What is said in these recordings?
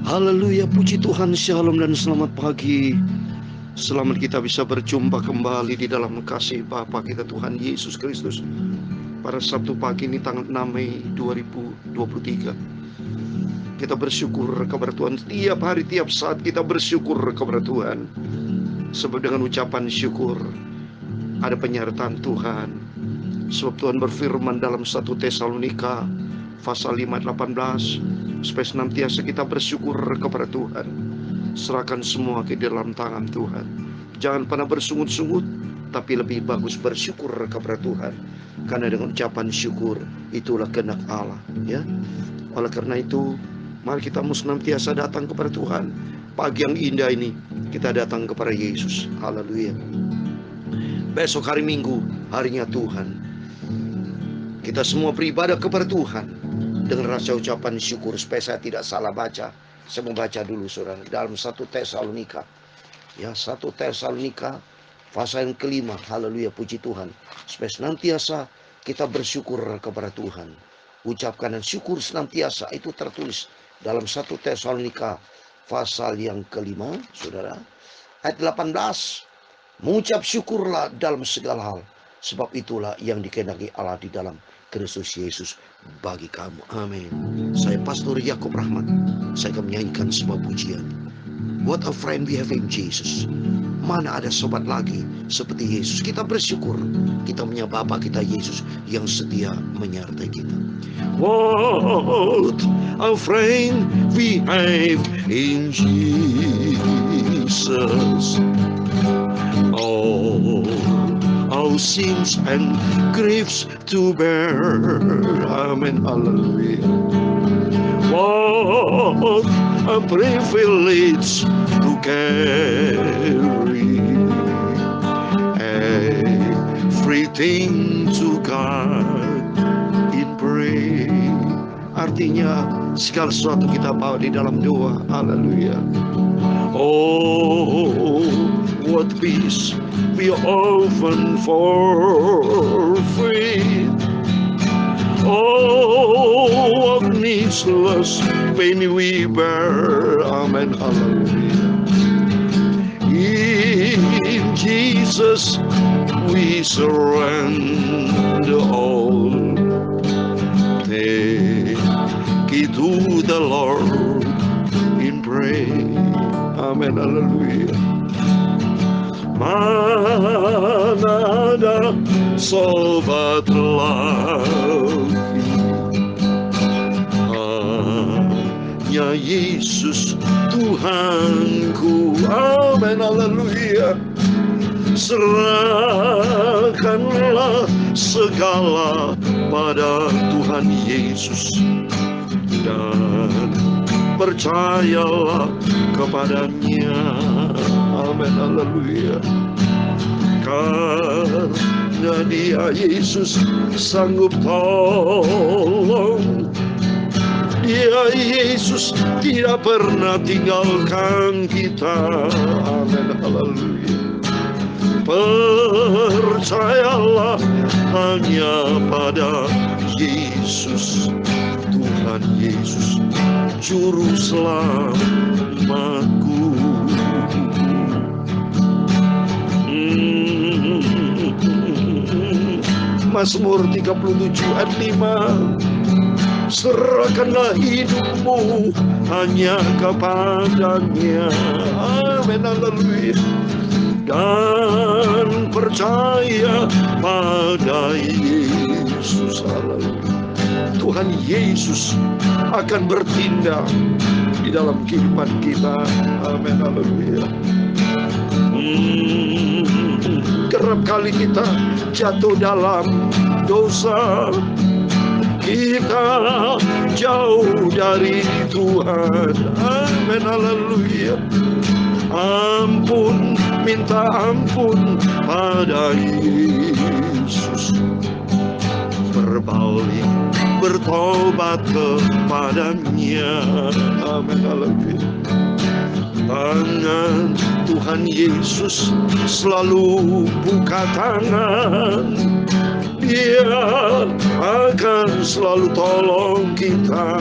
Haleluya, puji Tuhan, shalom dan selamat pagi. Selamat kita bisa berjumpa kembali di dalam kasih Bapa kita Tuhan Yesus Kristus pada Sabtu pagi ini tanggal 6 Mei 2023. Kita bersyukur kepada Tuhan tiap hari, tiap saat kita bersyukur kepada Tuhan. Sebab dengan ucapan syukur ada penyertaan Tuhan. Sebab Tuhan berfirman dalam 1 Tesalonika pasal 5:18, supaya senantiasa kita bersyukur kepada Tuhan. Serahkan semua ke dalam tangan Tuhan. Jangan pernah bersungut-sungut, tapi lebih bagus bersyukur kepada Tuhan. Karena dengan ucapan syukur itulah kehendak Allah, ya. Oleh karena itu, mari kita senantiasa datang kepada Tuhan. Pagi yang indah ini kita datang kepada Yesus. Haleluya. Besok hari Minggu, harinya Tuhan. Kita semua beribadah kepada Tuhan dengan rasa ucapan syukur. Supaya saya tidak salah baca, saya mau baca dulu saudara dalam 1 Tesalonika, ya, 1 Tesalonika pasal yang kelima. Haleluya, puji Tuhan. Supaya senantiasa kita bersyukur kepada Tuhan. Ucapkan dan syukur senantiasa, itu tertulis dalam 1 Tesalonika pasal yang kelima, saudara, ayat 18. Mengucap syukurlah dalam segala hal, sebab itulah yang dikehendaki Allah di dalam Kristus Yesus bagi kamu. Amin. Saya Pastor Yakob Rahmat. Saya akan menyanyikan sebuah pujian. What a friend we have in Jesus. Mana ada sobat lagi seperti Yesus. Kita bersyukur kita punya Bapa kita Yesus yang setia menyertai kita. What a friend we have in Jesus. Oh, our sins and griefs to bear. Amen. Hallelujah. What a privilege to carry everything to God in prayer. Artinya segala sesuatu kita bawa di dalam doa. Haleluya. Oh, what peace we often forfeit. Oh, what needless pain we bear. Amen. Hallelujah. In Jesus we surrender all. Take it to the Lord in prayer. Amen. Hallelujah. Mana ada sobat lagi, hanya Yesus Tuhanku. Amin. Haleluya. Serahkanlah segala pada Tuhan Yesus dan percayalah kepadanya. Amin. Haleluya. Karena Dia Yesus sanggup tolong. Dia Yesus tidak pernah tinggalkan kita. Amin. Haleluya. Percayalah hanya pada Yesus, Tuhan Yesus Juru Selamatku. Mazmur 37 ayat 5. Serahkanlah hidupmu hanya kepadanya. Amin. Haleluya. Dan percaya pada Yesus. Haleluya. Tuhan Yesus akan bertindak di dalam kehidupan kita. Amin. Haleluya. Kerap kali kita jatuh dalam dosa, kita jauh dari Tuhan. Amin. Haleluya. Ampun, minta ampun pada Yesus. Berbalik, bertobat kepadanya. Amin. Haleluya. Tangan Tuhan Yesus selalu buka tangan. Dia akan selalu tolong kita.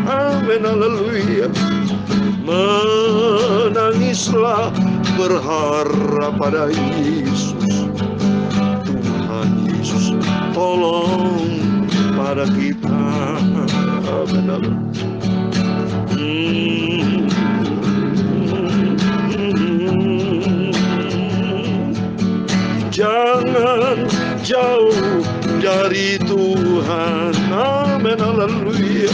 Amin. haleluya. Menangislah berharap pada Yesus. Tuhan Yesus tolong pada kita. Amin. Jangan jauh dari Tuhan. Amin, haleluya.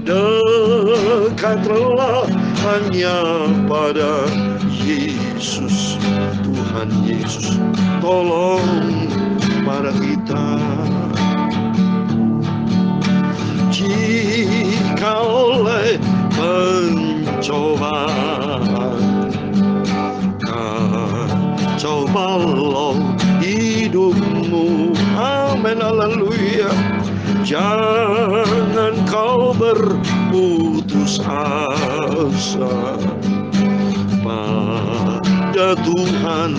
Dekatlah hanya pada Yesus. Tuhan Yesus tolong pada kita. Jika oleh pencobaan kacau balau hidupmu, amin, haleluya. Jangan kau berputus asa, pada Tuhan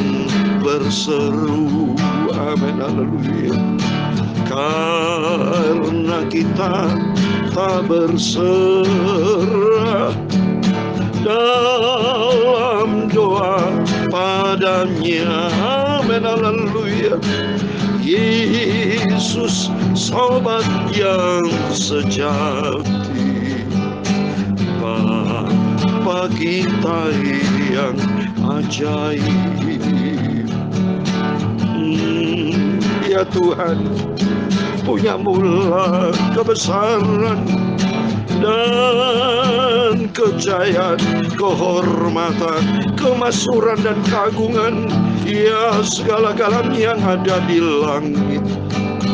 berseru, amin, haleluya. Karena kita tak berserah dalam doa padanya, amin, haleluya. Yesus sobat yang sejati, Bapa kita yang ajaib. Ya Tuhan, punya mula kebesaran dan kejayaan, kehormatan, kemasyhuran dan keagungan. Ya, segala-galanya yang ada di langit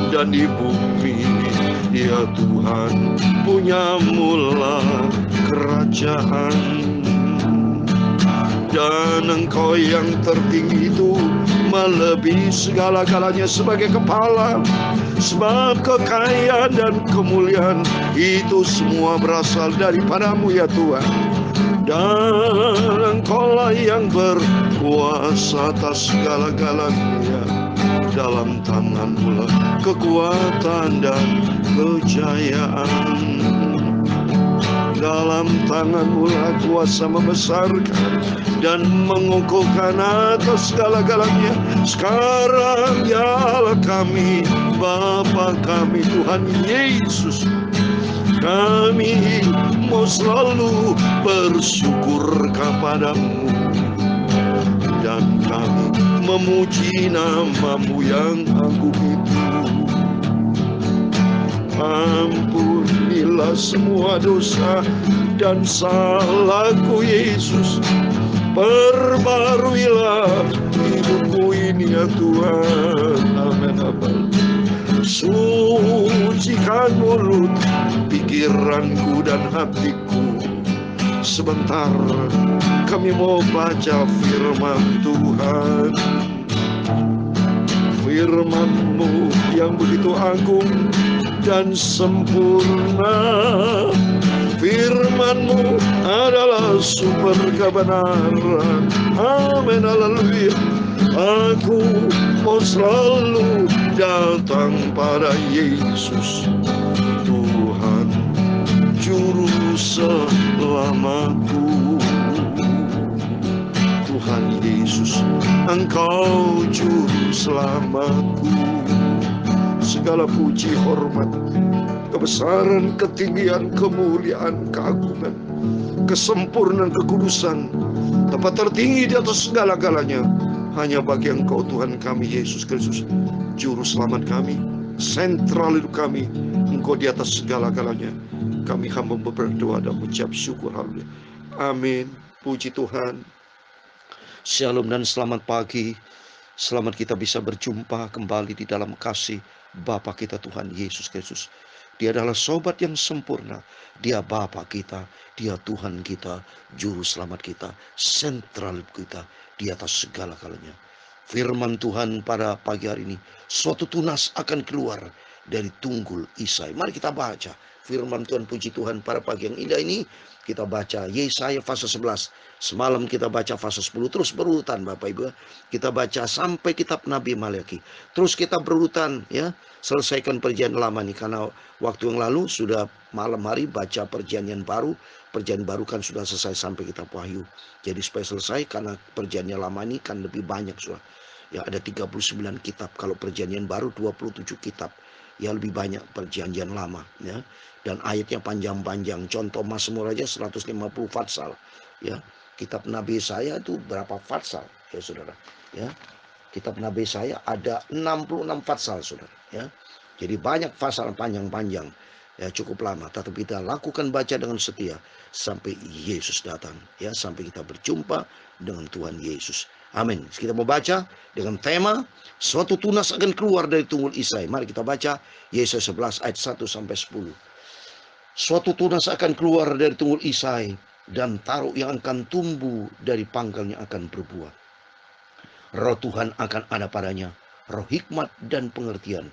dan di bumi. Ya Tuhan, punya mula kerajaan. Dan Engkau yang tertinggi itu melebihi segala-galanya sebagai kepala. Sebab kekayaan dan kemuliaan itu semua berasal daripadamu ya Tuhan. Dan Engkaulah yang berkuasa atas segala-galanya. Dalam tangan-Mu kekuatan dan kejayaan. Dalam tangan-Mu kuasa membesarkan dan mengukuhkan atas segala-galanya. Sekarang ya Allah kami, Bapa kami, Tuhan Yesus, kami mau selalu bersyukur kepadamu. Dan kami memuji nama-Mu yang agung itu. Ampunilah semua dosa dan salahku Yesus. Perbaruilah hidupku ini ya Tuhan. Amin, amin. Sucikan mulut, pikiranku dan hatiku. Sebentar kami mau baca firman Tuhan. Firman-Mu yang begitu agung dan sempurna. Firman-Mu adalah sumber kebenaran. Amin, haleluya. Aku mau selalu datang pada Yesus, Tuhan Juru Selamatku. Tuhan Yesus, Engkau Juru Selamatku. Segala puji, hormat, kebesaran, ketinggian, kemuliaan, keagungan, kesempurnaan, kekudusan, tempat tertinggi di atas segala-galanya hanya bagi Engkau Tuhan kami Yesus Kristus, Juru Selamat kami, sentral hidup kami. Engkau di atas segala-galanya. Kami hamba berdoa dan mengucap syukur. Haleluya. Amin. Puji Tuhan. Shalom dan selamat pagi. Selamat kita bisa berjumpa kembali di dalam kasih Bapa kita Tuhan Yesus Kristus. Dia adalah sobat yang sempurna. Dia Bapa kita, Dia Tuhan kita, Juru Selamat kita, sentral kita di atas segala-galanya. Firman Tuhan pada pagi hari ini, suatu tunas akan keluar dari Tunggul Isai. Mari kita baca firman Tuhan. Puji Tuhan, pada pagi yang indah ini kita baca Yesaya pasal 11. Semalam kita baca pasal 10, terus berurutan Bapak Ibu. Kita baca sampai kitab Nabi Malaki. Terus kita berurutan ya, selesaikan perjanjian lama nih, karena waktu yang lalu sudah malam hari baca perjanjian baru. Perjanjian baru kan sudah selesai sampai kitab Wahyu. Jadi supaya selesai, karena perjanjian lama ini kan lebih banyak sudah. Ya, ada 39 kitab. Kalau perjanjian baru 27 kitab. Ya, lebih banyak perjanjian lama ya. Dan ayatnya panjang-panjang. Contoh Mazmur aja 150 fatsal. Ya, kitab Nabi Yesaya itu berapa fatsal ya Saudara? Ya. Kitab Nabi Yesaya ada 66 fatsal Saudara ya. Jadi banyak pasal panjang-panjang. Ya, cukup lama, tetapi kita lakukan baca dengan setia sampai Yesus datang ya, sampai kita berjumpa dengan Tuhan Yesus. Amin. Kita mau baca dengan tema suatu tunas akan keluar dari Tunggul Isai. Mari kita baca Yesaya 11 ayat 1 sampai 10. Suatu tunas akan keluar dari Tunggul Isai, dan taruh yang akan tumbuh dari pangkalnya akan berbuah. Roh Tuhan akan ada padanya, roh hikmat dan pengertian,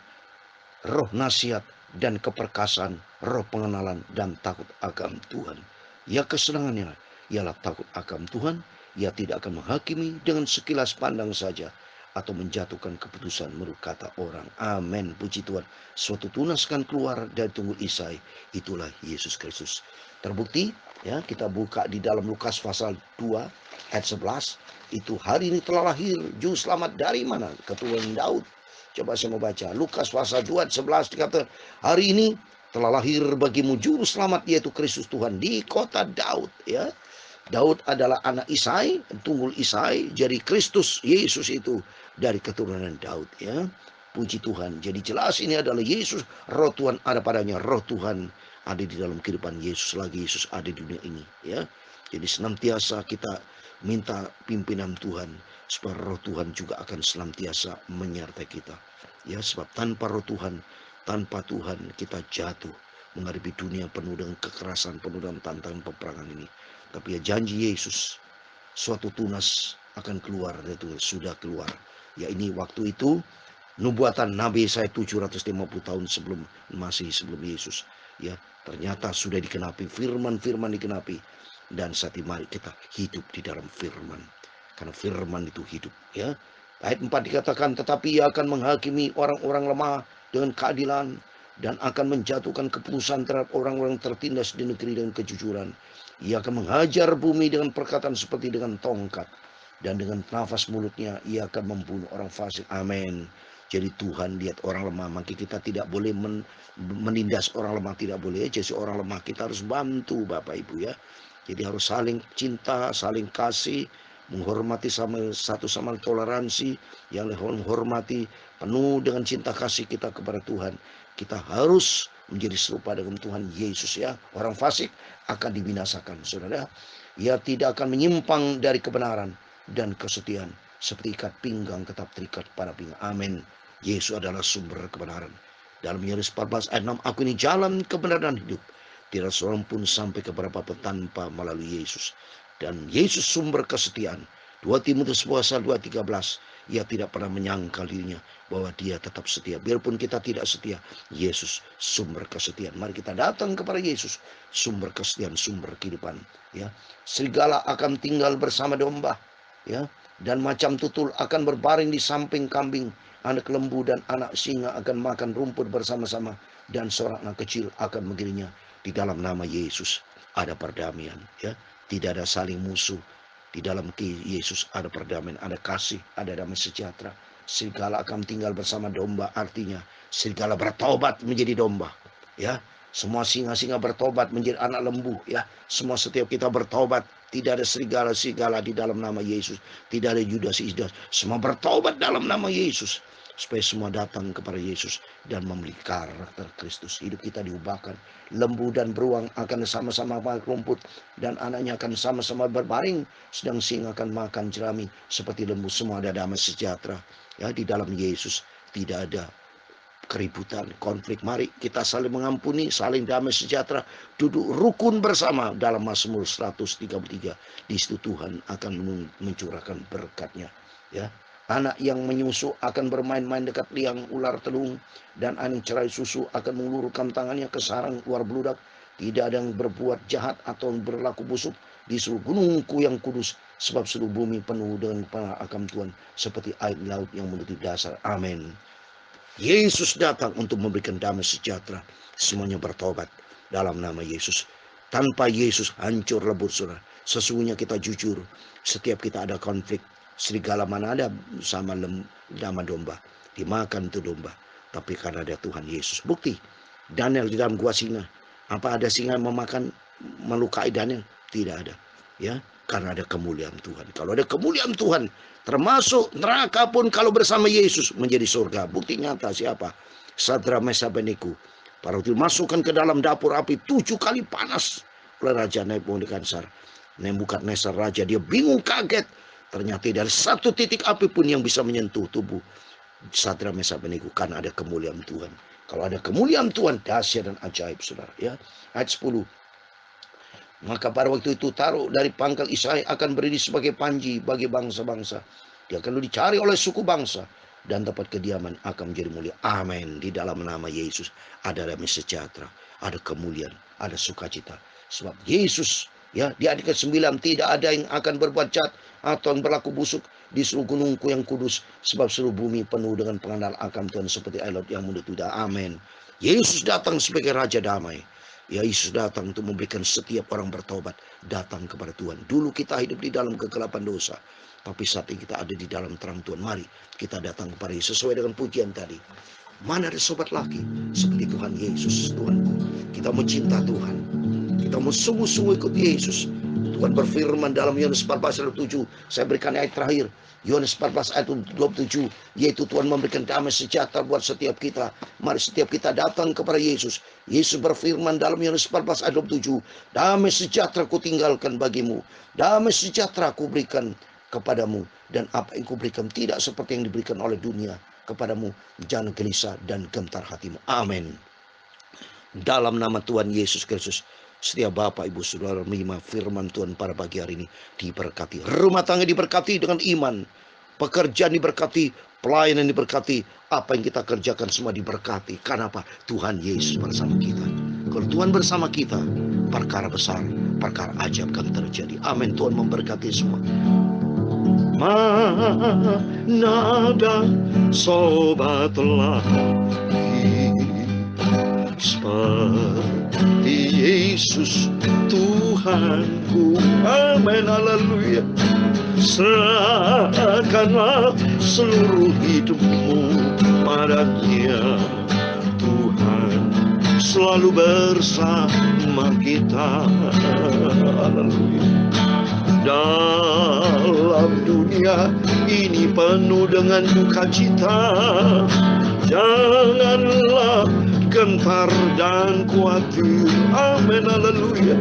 roh nasihat dan keperkasaan, roh pengenalan dan takut akan Tuhan. Ya, kesenangannya ialah takut akan Tuhan. Ia tidak akan menghakimi dengan sekilas pandang saja, atau menjatuhkan keputusan menurut kata orang. Amin. Puji Tuhan. Suatu tunas akan keluar dari Tunggul Isai. Itulah Yesus Kristus. Terbukti ya, kita buka di dalam Lukas pasal 2 ayat 11. Itu hari ini telah lahir juru selamat dari mana? Keturunan Daud. Coba saya mau baca Lukas pasal 2 ayat 11, dikatakan hari ini telah lahir bagimu juru selamat, yaitu Kristus Tuhan di kota Daud ya. Daud adalah anak Isai, Tunggul Isai. Jadi Kristus Yesus itu dari keturunan Daud ya. Puji Tuhan. Jadi jelas ini adalah Yesus. Roh Tuhan ada padanya. Roh Tuhan ada di dalam kehidupan Yesus. Lagi Yesus ada di dunia ini ya. Jadi senantiasa kita minta pimpinan Tuhan, supaya roh Tuhan juga akan senantiasa menyertai kita ya. Sebab tanpa roh Tuhan, tanpa Tuhan, kita jatuh menghadapi dunia penuh dengan kekerasan, penuh dengan tantangan peperangan ini. Tapi ya, janji Yesus suatu tunas akan keluar, itu sudah keluar ya. Ini waktu itu nubuatan Nabi Yesaya 750 tahun sebelum Yesus ya, ternyata sudah dikenapi, firman-firman dikenapi. Dan saat ini mari kita hidup di dalam firman, karena firman itu hidup ya. Ayat 4 dikatakan, tetapi ia akan menghakimi orang-orang lemah dengan keadilan, dan akan menjatuhkan keputusan terhadap orang-orang tertindas di negeri dengan kejujuran. Ia akan menghajar bumi dengan perkataan seperti dengan tongkat, dan dengan nafas mulutnya ia akan membunuh orang fasik. Amin. Jadi Tuhan lihat orang lemah, maka kita tidak boleh menindas orang lemah, tidak boleh. Jadi orang lemah kita harus bantu Bapak Ibu ya. Jadi harus saling cinta, saling kasih, menghormati satu sama lain, toleransi, yang menghormati penuh dengan cinta kasih kita kepada Tuhan. Kita harus menjadi serupa dengan Tuhan Yesus ya. Orang fasik akan dibinasakan Saudara. Ia tidak akan menyimpang dari kebenaran dan kesetiaan, seperti ikat pinggang tetap terikat pada pinggang. Amin. Yesus adalah sumber kebenaran. Dalam Yohanes 14 ayat 6, aku ini jalan, kebenaran dan hidup. Tidak seorang pun sampai kepada Bapa tanpa melalui Yesus. Dan Yesus sumber kesetiaan. 2 Timotius pasal 2:13. Ia tidak pernah menyangkal dirinya bahwa dia tetap setia. Biarpun kita tidak setia, Yesus sumber kesetiaan. Mari kita datang kepada Yesus, sumber kesetiaan, sumber kehidupan. Ya, serigala akan tinggal bersama domba. Ya, dan macam tutul akan berbaring di samping kambing. Anak lembu dan anak singa akan makan rumput bersama-sama, dan seorang anak kecil akan mengiringnya. Di dalam nama Yesus ada perdamaian ya. Tidak ada saling musuh. Di dalam Yesus ada perdamaian, ada kasih, ada damai sejahtera. Serigala akan tinggal bersama domba, artinya serigala bertobat menjadi domba ya. Semua singa-singa bertobat menjadi anak lembu ya. Semua setiap kita bertobat. Tidak ada serigala-serigala di dalam nama Yesus. Tidak ada Judas. Semua bertobat dalam nama Yesus, supaya semua datang kepada Yesus dan memiliki karakter Kristus. Hidup kita diubahkan. Lembu dan beruang akan sama-sama makan rumput, dan anaknya akan sama-sama berbaring, sedang singa akan makan jerami. Seperti lembu, semua ada damai sejahtera ya. Di dalam Yesus tidak ada keributan, konflik. Mari kita saling mengampuni, saling damai sejahtera, duduk rukun bersama dalam Mazmur 133. Di situ Tuhan akan mencurahkan berkat-Nya ya. Anak yang menyusu akan bermain-main dekat liang ular telung, dan anak cerai susu akan mengulurkan tangannya ke sarang ular beludak. Tidak ada yang berbuat jahat atau berlaku busuk di seluruh gunungku yang kudus, sebab seluruh bumi penuh dengan akan Tuhan, seperti air laut yang menutupi dasar. Amin. Yesus datang untuk memberikan damai sejahtera. Semuanya bertobat dalam nama Yesus. Tanpa Yesus hancur lebur, saudara. Sesungguhnya kita jujur, setiap kita ada konflik. Serigala mana ada sama domba, dimakan itu domba. Tapi karena ada Tuhan Yesus. Bukti, Daniel di dalam gua singa. Apa ada singa melukai Daniel? Tidak ada. Ya, karena ada kemuliaan Tuhan. Kalau ada kemuliaan Tuhan, termasuk neraka pun kalau bersama Yesus menjadi surga. Bukti nyata siapa? Sadra Mesa Abednego. Para itu masukkan ke dalam dapur api 7 kali panas oleh Raja Nebukadnezar. Nebukadnezar raja, dia bingung, kaget. Ternyata dari satu titik api pun yang bisa menyentuh tubuh Sadra Mesa Abednego, karena ada kemuliaan Tuhan. Kalau ada kemuliaan Tuhan, dahsyat dan ajaib, saudara. Ya, ayat 10. Maka pada waktu itu taruh dari pangkal Israel akan berdiri sebagai panji bagi bangsa-bangsa. Dia akan dicari oleh suku bangsa, dan tempat kediaman akan menjadi mulia. Amin. Di dalam nama Yesus ada damai sejahtera, ada kemuliaan, ada sukacita. Sebab Yesus, ya, di ayat ke-9, tidak ada yang akan berbuat jahat atau yang berlaku busuk di seluruh gunungku yang kudus, sebab seluruh bumi penuh dengan pengenal akan Tuhan, seperti air laut yang menutupi. Amin. Yesus datang sebagai Raja Damai. Ya, Yesus datang untuk memberikan setiap orang bertobat datang kepada Tuhan. Dulu kita hidup di dalam kegelapan dosa, tapi saat ini kita ada di dalam terang Tuhan. Mari kita datang kepada Yesus sesuai dengan pujian tadi. Mana ada sobat lagi seperti Tuhan Yesus, Tuhanku. Kita mau cinta Tuhan, kita mau sungguh-sungguh ikut Yesus. Tuhan berfirman dalam Yohanes 14 ayat 7. Saya berikan ayat terakhir, Yohanes 14 ayat 27, yaitu Tuhan memberikan damai sejahtera buat setiap kita. Mari setiap kita datang kepada Yesus. Yesus berfirman dalam Yohanes 14 ayat 27, damai sejahtera ku tinggalkan bagimu, damai sejahtera ku berikan kepadamu, dan apa yang ku berikan tidak seperti yang diberikan oleh dunia kepadamu. Jangan gelisah dan gentar hatimu. Amin. Dalam nama Tuhan Yesus Kristus, setiap Bapak, Ibu, Saudara menerima firman Tuhan pada pagi hari ini diberkati. Rumah tangga diberkati dengan iman. Pekerjaan diberkati. Pelayanan diberkati. Apa yang kita kerjakan semua diberkati. Karena apa? Tuhan Yesus bersama kita. Kalau Tuhan bersama kita, perkara besar, perkara ajaib akan terjadi. Amin. Tuhan memberkati semua. Mana ada sobat lagi seperti Yesus Tuhanku. Amin, haleluya. Serahkanlah seluruh hidupmu padanya. Tuhan selalu bersama kita. Haleluya. Dalam dunia ini penuh dengan duka cita, janganlah gentar dan khawatir. Amin, haleluya.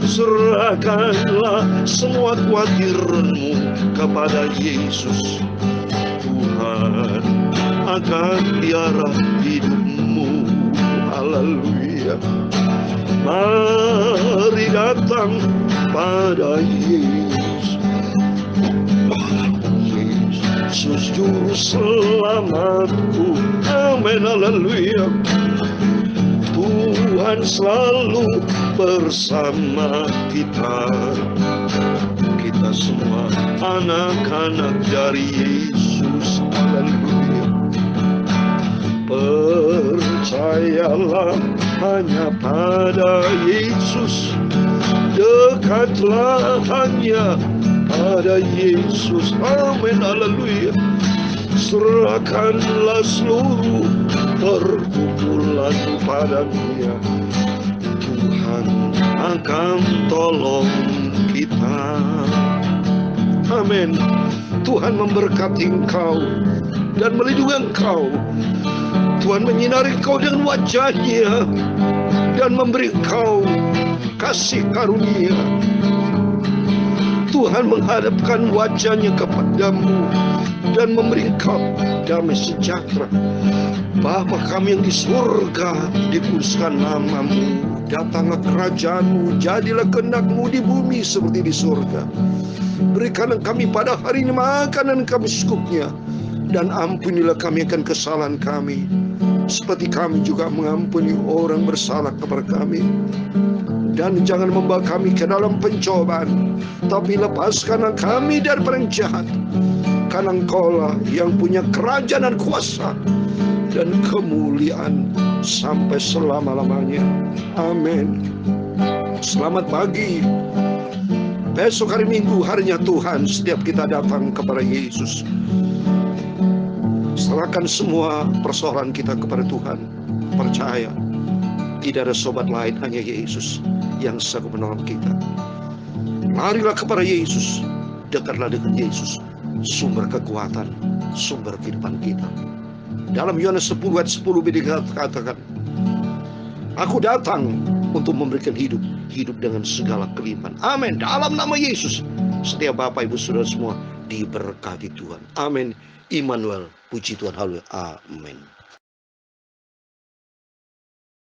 Serahkanlah semua khawatirmu kepada Yesus. Tuhan akan pelihara hidupmu. Haleluya. Mari datang pada Yesus. Yesus juru selamatku. Amin, haleluya. Tuhan selalu bersama kita. Kita semua anak-anak dari Yesus. Haleluya. Percayalah hanya pada Yesus. Dekatlah hanya pada Yesus. Amin, haleluya. Serahkanlah seluruh pergumulan padanya. Tuhan akan tolong kita. Amin. Tuhan memberkati engkau dan melindungi engkau. Tuhan menyinari engkau dengan wajah-Nya dan memberi engkau kasih karunia. Tuhan menghadapkan wajah-Nya kepadamu dan memberi engkau damai sejahtera. Bapa kami yang di surga, dikuduskan namamu. Datanglah kerajaan-Mu, jadilah kehendak-Mu di bumi seperti di surga. Berikanlah kami pada hari ini makanan kami secukupnya, dan ampunilah kami akan kesalahan kami, seperti kami juga mengampuni orang bersalah kepada kami. Dan jangan membawa kami ke dalam pencobaan, tapi lepaskanlah kami dari yang jahat. Karena Engkaulah yang punya kerajaan dan kuasa dan kemuliaan sampai selama-lamanya. Amin. Selamat pagi. Besok hari Minggu, harinya Tuhan. Setiap kita datang kepada Yesus, serahkan semua persoalan kita kepada Tuhan. Percaya, tidak ada sobat lain, hanya Yesus yang sanggup menolong kita. Marilah kepada Yesus, dekatlah dengan Yesus, sumber kekuatan, sumber kehidupan kita. Dalam Yohanes 10 ayat 10b dikatakan, Aku datang untuk memberikan hidup, hidup dengan segala kelimpahan. Amin. Dalam nama Yesus, setiap Bapak Ibu Saudara semua diberkati Tuhan. Amin. Immanuel, puji Tuhan. Haleluya. Amin.